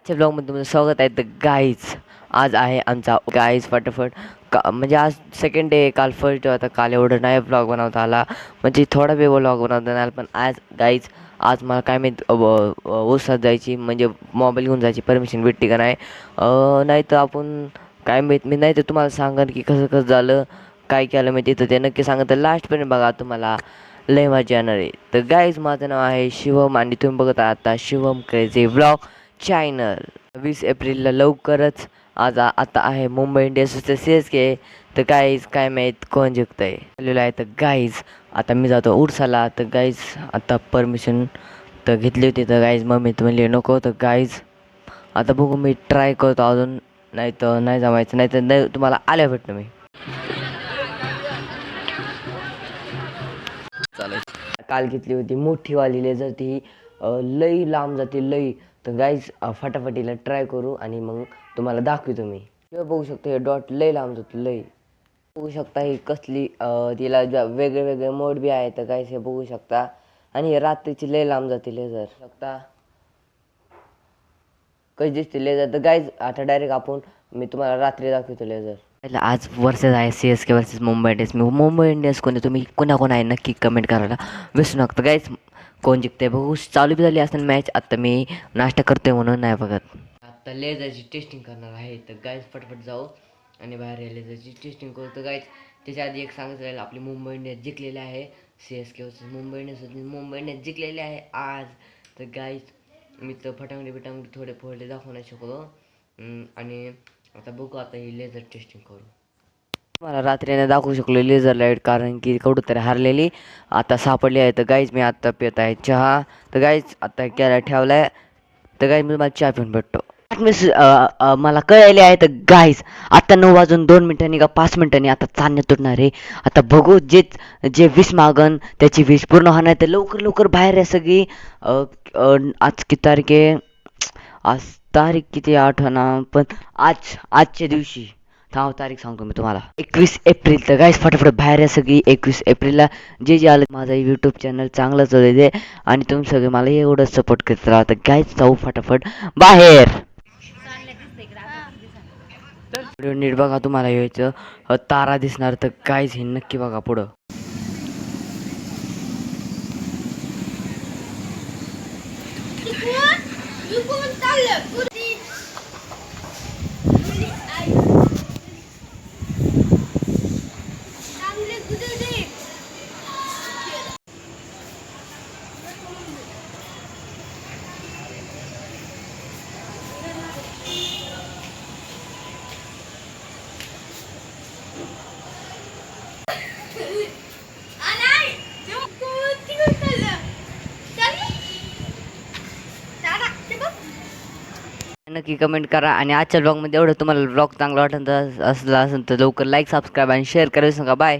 आजच्या ब्लॉगमध्ये तुमचं स्वागत आहे. तर गाईज आज आहे आमचा गाईज फटाफट म्हणजे आज सेकंड डे. काल फर्स्ट डे होता. काल एवढं नाही ब्लॉग बनवता आला, म्हणजे थोडा वेळ ब्लॉग बनवता नाही आला. पण आज गाईज आज मला काय माहीत उसात जायची म्हणजे मोबाईल घेऊन जायची परमिशन भेटते का नाही. नाही तर आपण काय माहीत मी नाही तर तुम्हाला सांगन की कसं कसं झालं, काय केलं मी तिथं ते नक्की सांगत. तर लास्टपर्यंत बघा, तुम्हाला लय मजा येणार आहे. तर गाईज माझं नाव आहे शिवम आणि तुम्ही बघत आहात आता शिवम क्रेझी ब्लॉग चॅनल. 20 एप्रिलला लवकरच आता आहे मुंबई इंडियन्स CSK. तर गाईज काय माहीत कोण जिंकतंय आलेलं आहे. तर गाईज आता मी जातो उरसाला. तर गाईज आता परमिशन तर घेतली होती. तर गाईज मम्मी तर म्हणली नको. तर गाईज आता बघू, मी ट्राय करतो अजून, नाही तर नाही जमायचं, नाही तर नाही तुम्हाला आल्या भेटतो मी. चालेल. काल घेतली होती मोठीवाली लेझर, ती लई लांब जाते लई. तर गाईज फटाफटीला ट्राय करू आणि मग तुम्हाला दाखवतो मी. हे बघू शकता, हे डॉट लई लांब जातो लई. बघू शकता ही कसली तिला वेगळे वेगळे मोड बी आहे. तर गाईज हे बघू शकता. आणि हे रात्रीची लई लांब जाते लेझर शकता कशी दिसते लेझर. तर गाईज आता डायरेक्ट आपण मी तुम्हाला रात्री दाखवतो लेझर. आज वर्सेस आहे CSK वर्सेस मुंबई इंडियन्स. मी मुंबई इंडियन्स कोणी तुम्ही कोणा आहे नक्की कमेंट करायला विसरू नका. गाईज कोण जिंकते बघू. चालू बी झाली असेल मॅच. आता मी नाश्ता करतोय म्हणून नाही बघत. आता लेझरची टेस्टिंग करणार आहे. तर गाईज फटफट जाऊ आणि बाहेर लेझरची टेस्टिंग करू. तर गाईज त्याच्या आधी एक सांगायचं राहील, आपली मुंबई इंडियन्स जिंकलेले आहे. CSK वर्सेस मुंबई इंडियन्स होती. मुंबई इंडियन्स जिंकलेले आहे आज. तर गाईज मी तर फटांगडी थोडे फोडले दाखवू नाही शकलो. आणि आता बघू, आता ही लेझर टेस्टिंग करू. मला रात्रीने दाखवू शकलो लेझर लाईट, कारण की कुठं तरी हारलेली आता सापडली आहे. तर गाईज मी आता पित आहे चहा. तर गाईज आता केला ठेवला आहे. तर गाईज मी मला चहा पिऊन भेटतो. मला कळले आहे. तर गाईज आता 9 वाजून 2 मिनिटांनी का 5 मिनिटांनी आता चांदणे तुटणार आहे. आता बघू जे विष मागन त्याची विष पूर्ण होणार. तर लवकर लवकर बाहेर आहे सगळी. आज किती तारीख आहे, आज तारीख किती आठवणा, पण आजच्या दिवशी थांब तारीख सांगतो मी तुम्हाला, 21 एप्रिल. तर गाईस फटाफट बाहेर आहे सगळी. 21 एप्रिलला जे आलं माझा यूट्यूब चॅनल चांगलं चालू दे आणि तुम्ही सगळे मला एवढं सपोर्ट करत राहा. तर गाईस जाऊ फटाफट बाहेर. व्हिडिओ नीट बघा, तुम्हाला यायचं तारा दिसणार. तर गाईस हे नक्की बघा पुढं. नक्की कमेंट करा. आणि आजच्या ब्लॉगमध्ये एवढं तुम्हाला ब्लॉग चांगला वाटत असला असेल तर लवकर लाईक सबस्क्राईब आणि शेअर करायला सांगा. बाय.